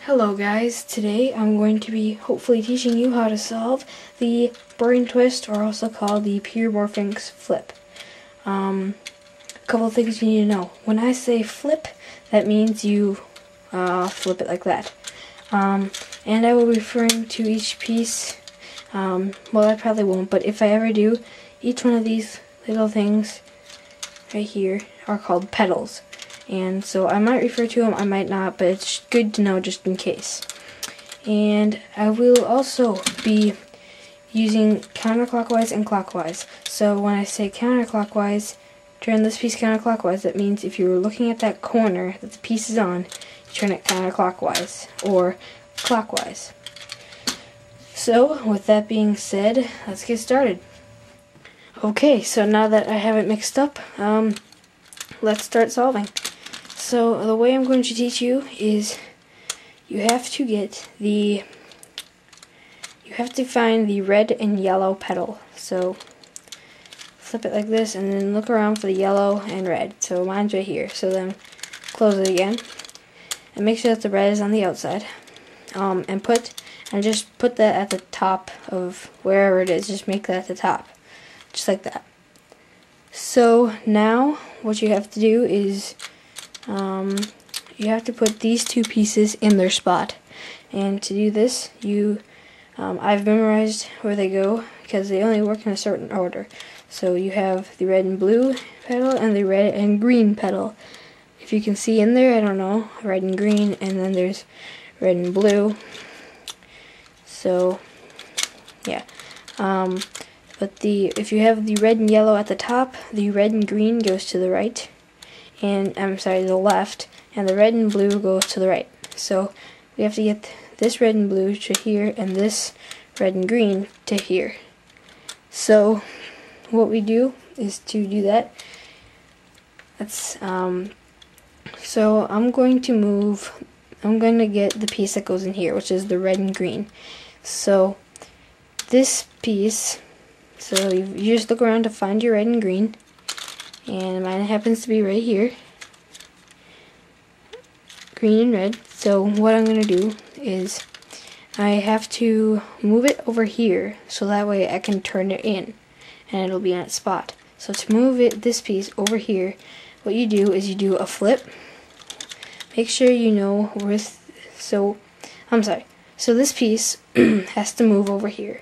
Hello guys, today I'm going to be hopefully teaching you how to solve the brain twist, or also called the Pyramorphinx flip. A couple of things you need to know. When I say flip, that means you flip it like that. And I will be referring to each piece, well I probably won't, but if I ever do, each one of these little things right here are called petals. And so I might refer to them, I might not, but it's good to know just in case. And I will also be using counterclockwise and clockwise. So when I say counterclockwise, turn this piece counterclockwise. That means if you're looking at that corner that the piece is on, you turn it counterclockwise or clockwise. So with that being said, let's get started. Okay, so now that I have it mixed up, let's start solving. So the way I'm going to teach you is you have to find the red and yellow petal. So flip it like this and then look around for the yellow and red. So mine's right here. So then close it again and make sure that the red is on the outside. And just put that at the top of wherever it is. Just make that at the top. Just like that. So now what you have to do is you have to put these two pieces in their spot, and to do this I've memorized where they go because they only work in a certain order. So you have the red and blue petal and the red and green petal. If you can see in there, I don't know, red and green, and then there's red and blue. So yeah, but if you have the red and yellow at the top, the red and green goes to the right, and the left, and the red and blue goes to the right. So we have to get this red and blue to here, and this red and green to here. So what we do is to do that. So I'm going to get the piece that goes in here, which is the red and green. So this piece, so you just look around to find your red and green, and mine happens to be right here, green and red. So what I'm going to do is I have to move it over here so that way I can turn it in and it'll be on its spot. So to move this piece over here, what you do is you do a flip. Make sure you know where, so this piece has to move over here.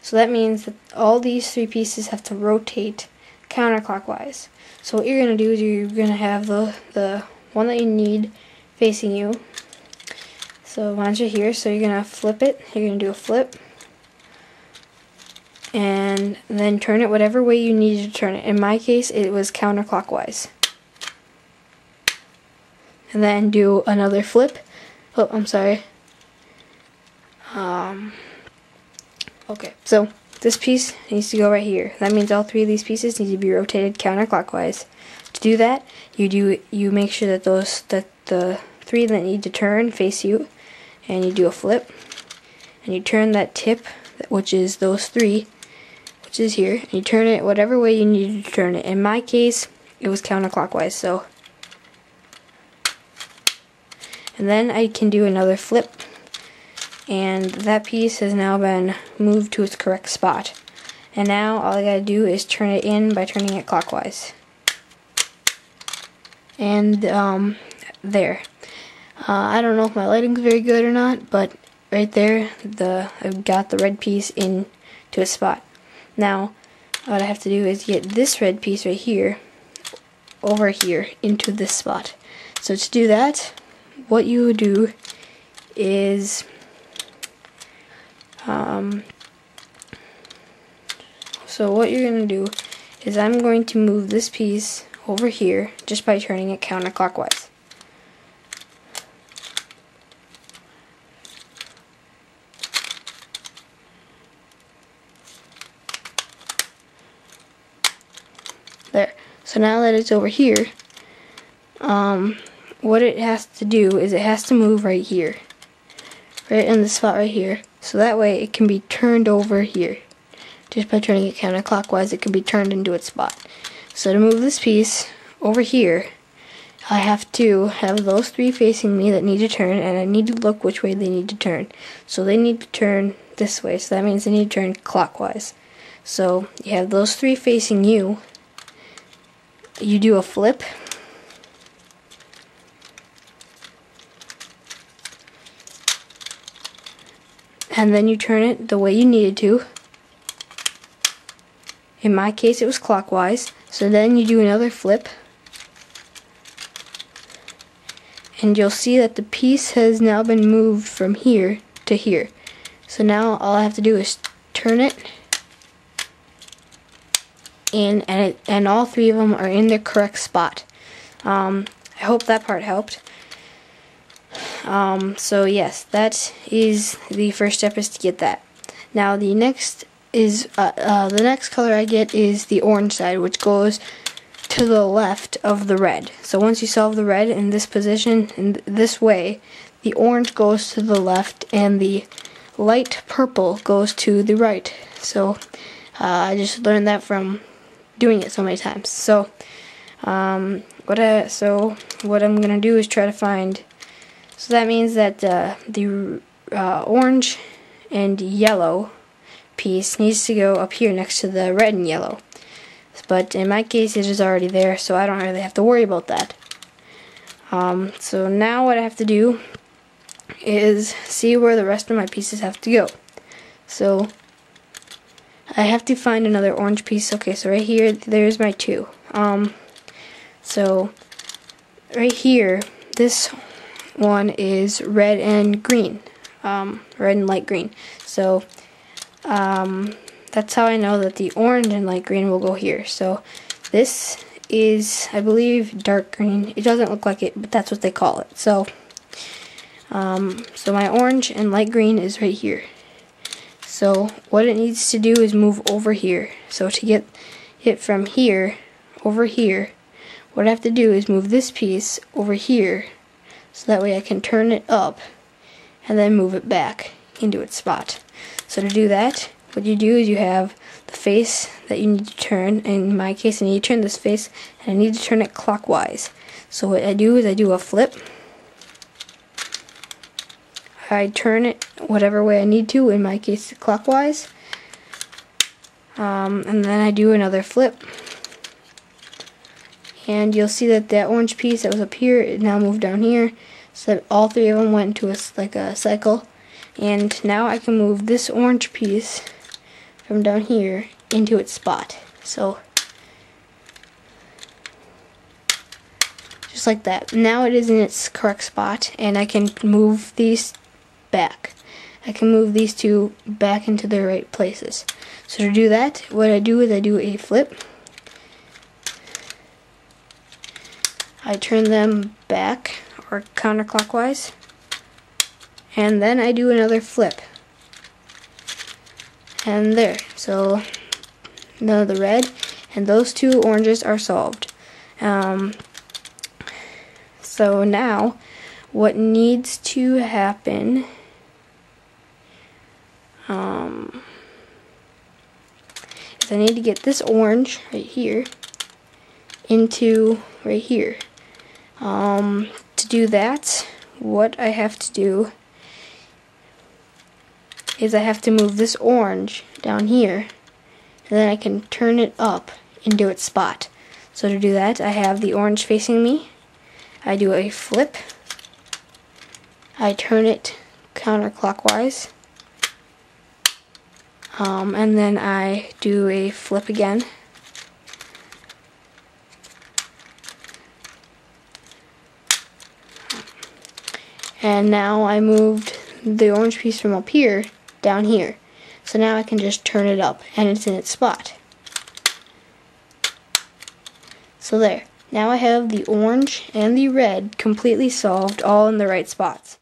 So that means that all these three pieces have to rotate counterclockwise. So what you're going to do is you're going to have the one that you need facing you. So mine's right here, so you're going to flip it. You're going to do a flip. And then turn it whatever way you need to turn it. In my case, it was counterclockwise. And then do another flip. Oh, I'm sorry. Okay, so this piece needs to go right here. That means all three of these pieces need to be rotated counterclockwise. To do that, you make sure that the three that need to turn face you, and you do a flip, and you turn that tip, which is those three, which is here, and you turn it whatever way you need to turn it. In my case, it was counterclockwise, so. And then I can do another flip, and that piece has now been moved to its correct spot. And now all I gotta do is turn it in by turning it clockwise. And there. I don't know if my lighting's very good or not, but right there, I've got the red piece in to a spot. Now, what I have to do is get this red piece right here, over here, into this spot. So to do that, what you do is, so what you're going to do is I'm going to move this piece over here just by turning it counterclockwise. There. So now that it's over here, what it has to do is it has to move right here. Right in the spot right here. So that way it can be turned over here. Just by turning it counterclockwise, it can be turned into its spot. So to move this piece over here, I have to have those three facing me that need to turn, and I need to look which way they need to turn. So they need to turn this way, so that means they need to turn clockwise. So you have those three facing you. You do a flip. And then you turn it the way you needed to. In my case it was clockwise. So then you do another flip. And you'll see that the piece has now been moved from here to here. So now all I have to do is turn it, and all three of them are in the correct spot. I hope that part helped. So yes, that is the first step, is to get that. Now the next is the next color I get is the orange side, which goes to the left of the red. So once you solve the red in this position, in this way, the orange goes to the left and the light purple goes to the right. So I just learned that from doing it so many times. So what I'm gonna do is try to find. So that means that the orange and yellow piece needs to go up here next to the red and yellow. But in my case it is already there, so I don't really have to worry about that. So now what I have to do is see where the rest of my pieces have to go. So I have to find another orange piece. Okay, so right here, there's my two. So right here, this one is red and green, red and light green. So that's how I know that the orange and light green will go here. So this is, I believe, dark green. It doesn't look like it, but that's what they call it. So so my orange and light green is right here. So what it needs to do is move over here. So to get it from here over here, what I have to do is move this piece over here, so that way I can turn it up and then move it back into its spot. So to do that, what you do is you have the face that you need to turn. In my case, I need to turn this face, and I need to turn it clockwise. So what I do is I do a flip. I turn it whatever way I need to, in my case clockwise, and then I do another flip, and you'll see that that orange piece that was up here, it now moved down here, so that all three of them went into like a cycle. And now I can move this orange piece from down here into its spot. So just like that. Now it is in its correct spot, and I can move these back. I can move these two back into their right places. So to do that, what I do is I do a flip. I turn them back or counterclockwise, and then I do another flip. And there. So now the red and those two oranges are solved. So now what needs to happen is I need to get this orange right here into right here. To do that, what I have to do is I have to move this orange down here, and then I can turn it up into its spot. So to do that, I have the orange facing me. I do a flip. I turn it counterclockwise. And then I do a flip again. And now I moved the orange piece from up here down here. So now I can just turn it up and it's in its spot. So there. Now I have the orange and the red completely solved, all in the right spots.